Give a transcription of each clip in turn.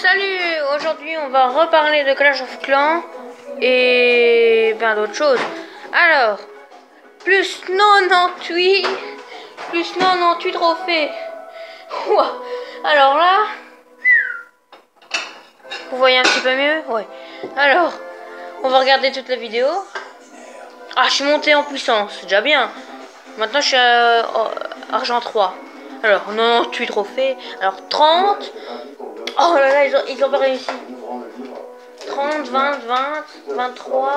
Salut, aujourd'hui on va reparler de Clash of Clans et bien d'autres choses. Alors, plus 98, plus 98 trophées. Ouah. Alors là, vous voyez un petit peu mieux? Ouais. Alors, on va regarder toute la vidéo. Ah, je suis monté en puissance, c'est déjà bien. Maintenant je suis à argent 3. Alors, 98 trophées. Alors, 30. Oh là là, ils ont pas réussi. 30, 20, 20, 23,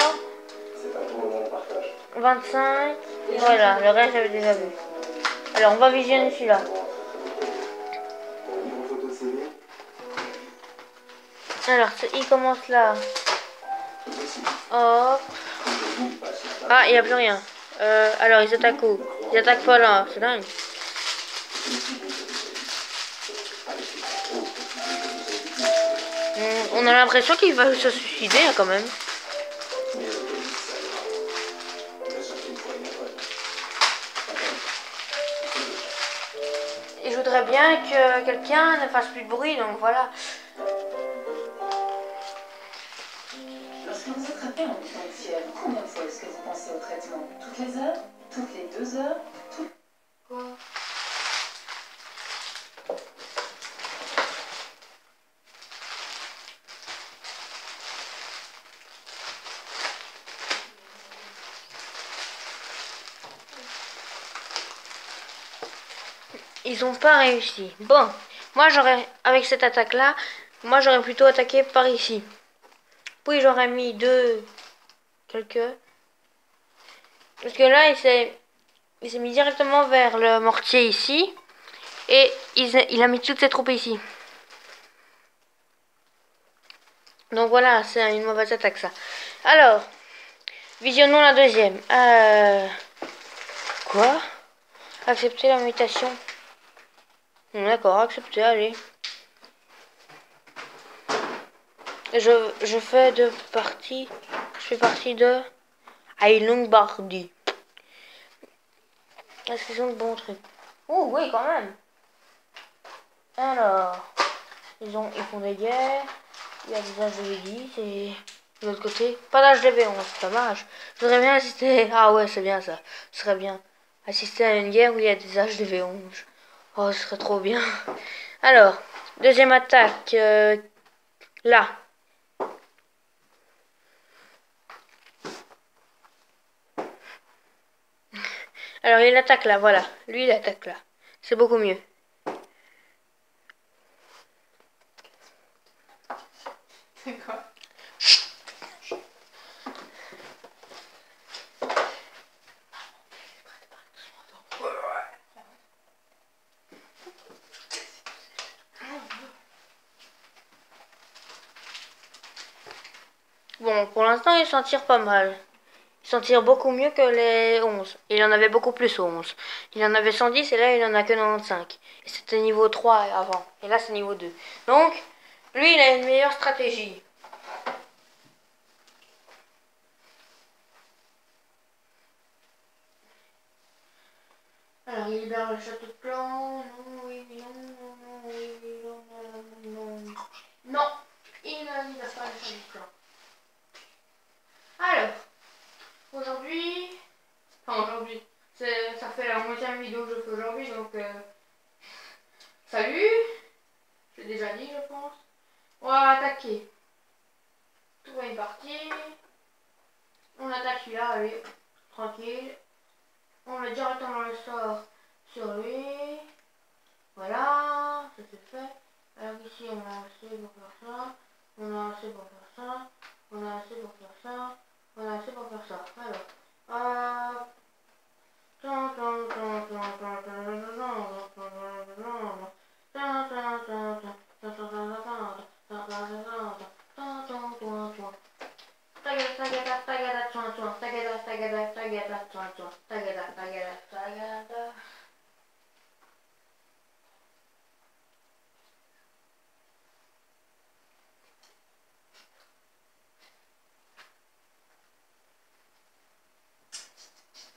25. Voilà, le reste j'avais déjà vu. Alors, on va visionner celui-là. Alors, il commence là. Hop. Ah, il n'y a plus rien. Alors, ils attaquent où? Ils attaquent pas là, c'est dingue. On a l'impression qu'il va se suicider hein, quand même. Et je voudrais bien que quelqu'un ne fasse plus de bruit, donc voilà. Lorsque vous attrapez un client de fièvre, combien de fois est-ce que vous pensez au traitement? Toutes les heures? Toutes les 2 heures? Quoi? Ils ont pas réussi. Bon, moi j'aurais, avec cette attaque-là, moi j'aurais plutôt attaqué par ici. Puis j'aurais mis quelques. Parce que là, il s'est mis directement vers le mortier ici. Et il a mis toutes ses troupes ici. Donc voilà, c'est une mauvaise attaque ça. Alors, visionnons la deuxième. Quoi? Accepter la mutation. D'accord, accepter, allez. Je fais partie de Ailungbardi. Est-ce qu'ils ont de bons trucs? Oh oui, quand même. Alors, ils font des guerres. Il y a des HDV10 et de l'autre côté, pas d'HDV11, dommage. Je voudrais bien assister. Ah ouais, c'est bien ça. Ce serait bien. Assister à une guerre où il y a des HDV11. Oh, ce serait trop bien. Alors, deuxième attaque. Là. Alors, il attaque là, voilà. Lui, il attaque là. C'est beaucoup mieux. C'est quoi? Bon, pour l'instant, il s'en tire pas mal. Il s'en tire beaucoup mieux que les 11. Il en avait beaucoup plus aux 11. Il en avait 110 et là, il en a que 95. Et c'était niveau 3 avant. Et là, c'est niveau 2. Donc, lui, il a une meilleure stratégie. Alors, il libère le château de clan. Non, oui, non, non, non, oui, non, non, non. Non, il ne libère pas le château de clan. Alors, aujourd'hui, ça fait la moitié vidéo que je fais aujourd'hui, donc salut, j'ai déjà dit je pense. On va attaquer. Tout va une partie. On attaque celui-là, allez, tranquille. On met directement le sort sur lui. Voilà, ça c'est fait. Alors ici on a assez pour faire ça. On a assez pour faire ça. On a assez pour faire ça. On a assez pour faire ça. Alors,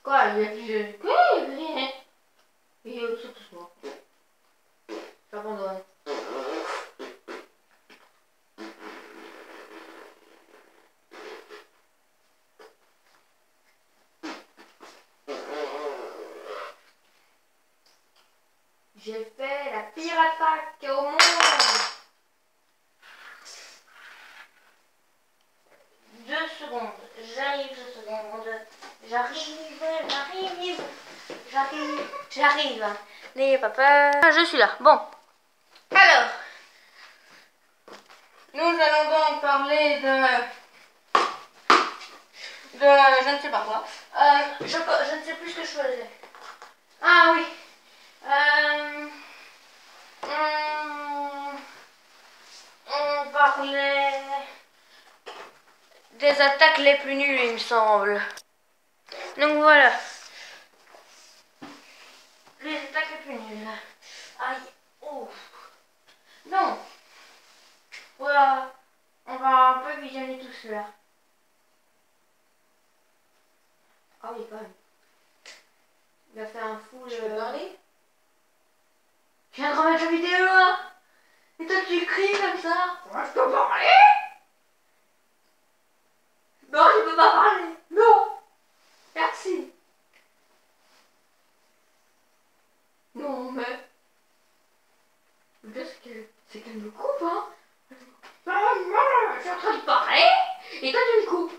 quoi, il y a plus. Quoi, il y a rien. Il est au-dessus de moi. J'abandonne. J'ai fait la pire attaque au monde. 2 secondes. J'arrive 2 secondes. J'arrive. N'ayez pas peur. Je suis là. Bon. Alors. Nous allons donc parler je ne sais pas quoi. Je ne sais plus ce que je faisais. Ah oui. On parlait des attaques les plus nulles, il me semble. Donc voilà. Les attaques les plus nulles. Aïe. Oh. Non. Voilà. On va un peu visionner tout cela. Ah oui, quand même. Il a fait un full... Je peux parler? Je viens de remettre la vidéo là. Et toi tu cries comme ça. Moi je peux parler? Non, je peux pas parler. Non. Merci. Non, mais... Le pire c'est qu'elle me coupe, hein. Je suis en train de parler et toi tu me coupes.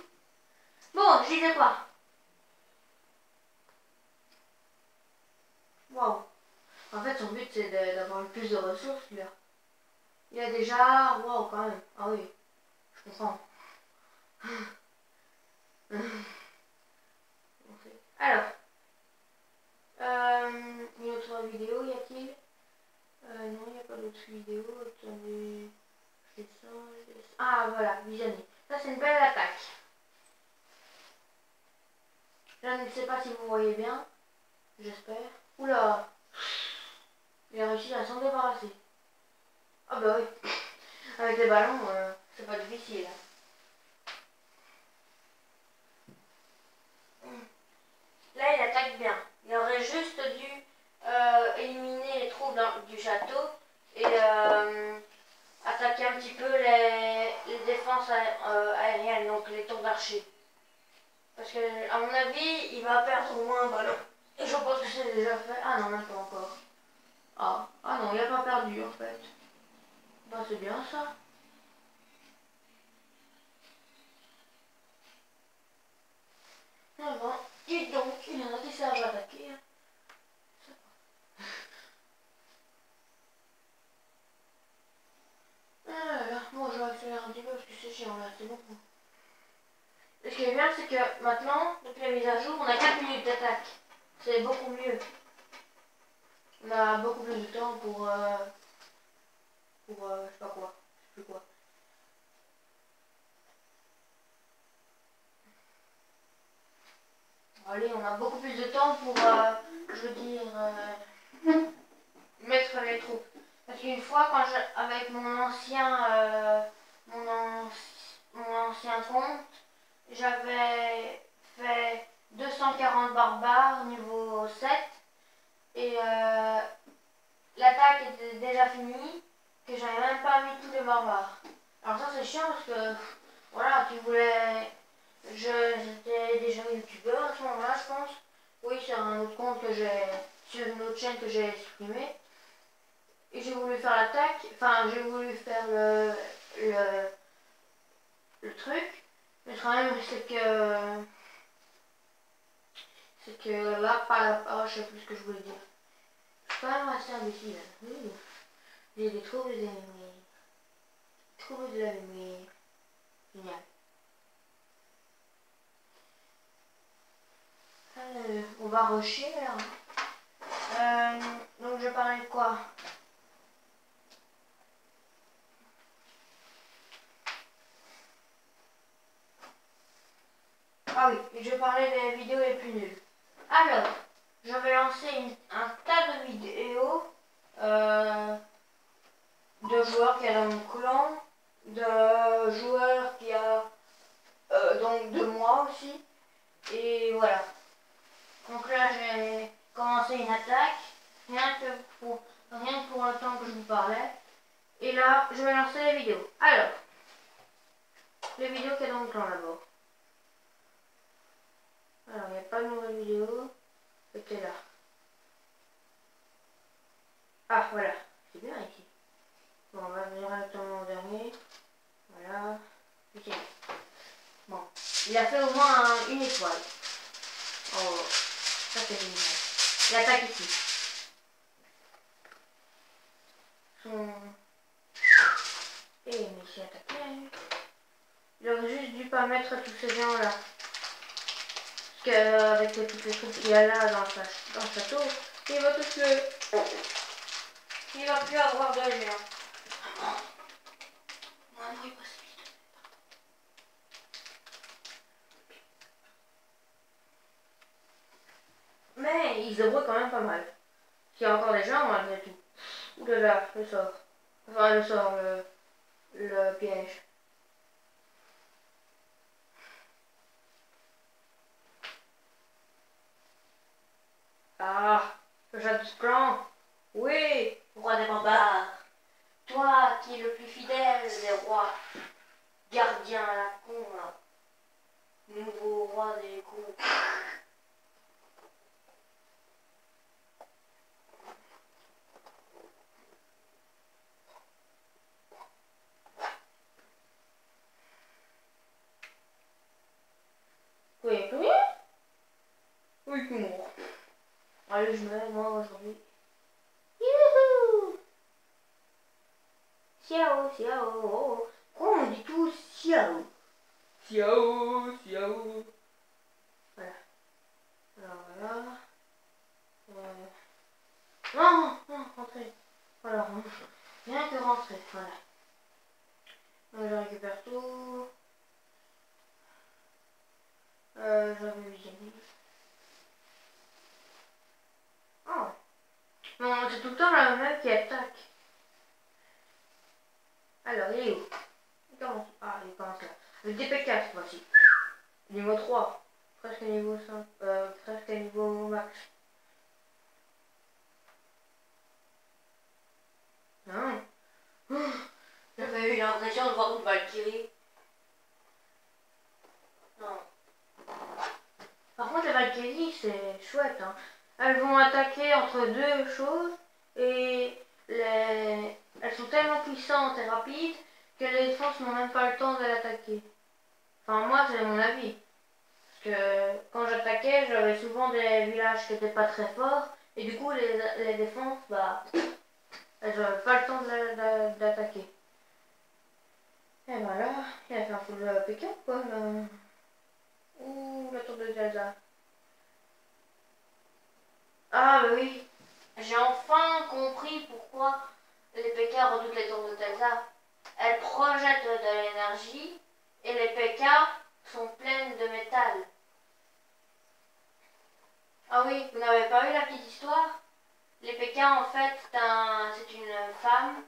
Bon, je disais quoi? Waouh. En fait, son but c'est d'avoir le plus de ressources, là. Il a déjà... Waouh, quand même. Ah oui, je comprends. Alors, une autre vidéo, y a-t-il? Non, il n'y a pas d'autre vidéo. Attendez, je descends. Ah, voilà, visionner. Ça, c'est une belle attaque. Je ne sais pas si vous voyez bien. J'espère. Oula! Il a réussi à s'en débarrasser. Ah bah oui. Avec les ballons, c'est pas difficile. Là, il attaque bien. Il aurait juste dû éliminer les troupes du château et attaquer un petit peu les défenses aériennes, donc les tours d'archer. Parce que, à mon avis, il va perdre au moins un ballon. Et je pense que c'est déjà fait. Ah non, même pas encore. Ah non, il n'a pas perdu en fait. Bah, c'est bien ça. Ah bon, dis donc, il y en a qui savent attaquer. Hein. Bon, je vais accélérer un petit peu parce que c'est chiant là, c'est beaucoup. Ce qui est bien, c'est que maintenant, depuis la mise à jour, on a 4 minutes d'attaque. C'est beaucoup mieux. On a beaucoup plus de temps pour je sais pas quoi, je sais plus quoi. Allez, on a beaucoup plus de temps pour, je veux dire, mettre les troupes. Parce qu'une fois, avec mon ancien compte, j'avais fait 240 barbares niveau 7 et l'attaque était déjà finie, que j'avais même pas mis tous les barbares. Alors ça c'est chiant parce que voilà, tu voulais... J'étais déjà youtubeur à ce moment-là, je pense. Oui, sur un autre compte que j'ai... sur une autre chaîne que j'ai supprimée. Et j'ai voulu faire l'attaque, enfin j'ai voulu faire le truc. Mais le problème c'est que là, je sais plus ce que je voulais dire. Je suis quand même assez imbécile. Oui. J'ai des troubles de mémoire. Troubles de la mémoire. Génial. On va rusher là. Donc je parlais de quoi? Ah oui, je parlais des vidéos les plus nulles. Alors, je vais lancer un tas de vidéos de joueurs qu'il y a dans mon clan, de joueurs qu'il y a donc de moi aussi. Et voilà. Donc là, j'ai commencé une attaque, rien que pour le temps que je vous parlais. Et là, je vais lancer les vidéos. Alors, les vidéos qu'il y a dans mon clan d'abord. Alors, il n'y a pas de nouvelle vidéo. C'était là. Ah, voilà. C'est bien ici. Bon, on va venir directement au dernier. Voilà. Ok. Bon. Il a fait au moins une étoile. Oh, ça c'est génial. Il attaque ici. Son... Et mais s'est attaqué. Il aurait juste dû pas mettre tous ces gens là. Parce qu'avec toutes les troupes qu'il y a là dans le château, il va tous le... Il va plus avoir de géants. Non, il passe vite. Mais il se débrouille quand même pas mal. Il y a encore des gens malgré tout. Ouh là là, le sort. Enfin, le sort, le piège. Ah, le chat du clan. Oui, roi des barbares. Toi qui es le plus fidèle des rois. Gardien à la con, là. Nouveau roi des cons. Oui, plus rien. Oui, tout mort. Allez, je me lève, moi, aujourd'hui. Youhou! Xiao, xiao. Pourquoi on dit tout xiao? Xiao, xiao. Voilà. Alors, voilà. Non, non, rentrez. Alors, rien que rentrer, voilà. Donc, je récupère tout. J'avais visionné. Ah ouais. Non, c'est tout le temps la même qui attaque. Alors, il est où? Il commence. Ah, il commence là. Avec des PK cette fois-ci. Niveau 3. Presque niveau 5. Presque niveau max. Non. J'avais eu l'impression de voir une Valkyrie. Non. Par contre, les Valkyries, c'est chouette. Hein. Elles vont attaquer entre deux choses et elles sont tellement puissantes et rapides que les défenses n'ont même pas le temps de l'attaquer. Enfin, moi, c'est mon avis. Parce que quand j'attaquais, j'avais souvent des villages qui n'étaient pas très forts et du coup, les défenses, bah, elles n'avaient pas le temps d'attaquer. Et voilà, il a fait un full pick-up, quoi. Là. Ouh, la tour de Zelda. Ah bah oui, j'ai enfin compris pourquoi les PK redoutent les tours de Telsa. Elles projettent de l'énergie et les PK sont pleines de métal. Ah oui, vous n'avez pas eu la petite histoire? Les PK en fait, c'est une femme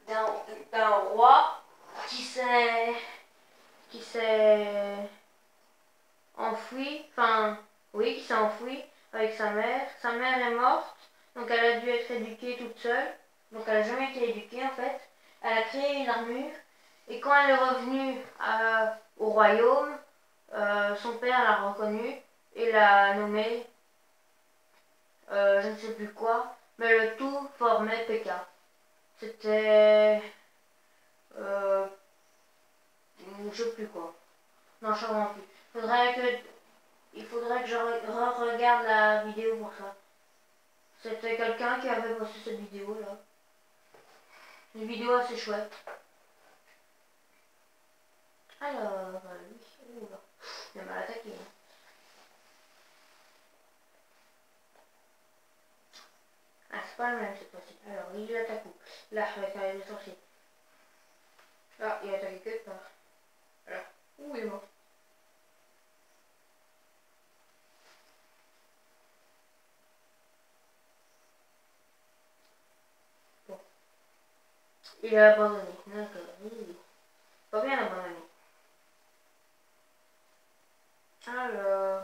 d'un roi qui s'est enfui, enfin oui, qui s'est enfui avec sa mère. Sa mère est morte, donc elle a dû être éduquée toute seule. Donc elle n'a jamais été éduquée en fait. Elle a créé une armure. Et quand elle est revenue au royaume, son père l'a reconnue et l'a nommée, je ne sais plus quoi, mais le tout formait PK. C'était... je sais plus quoi. Non, je ne sais vraiment plus. Il faudrait que je regarde la vidéo pour ça. C'était quelqu'un qui avait posté cette vidéo là. Une vidéo assez chouette. Alors, lui, oula, il a mal attaqué. Hein. Ah, c'est pas le même cette fois-ci. Alors, il attaque où? Là, avec les sorciers. Ah, il a attaqué quelque part. Voilà. Ouh, il est mort. Bon. Il a abandonné. D'accord. Pas bien abandonné. Alors...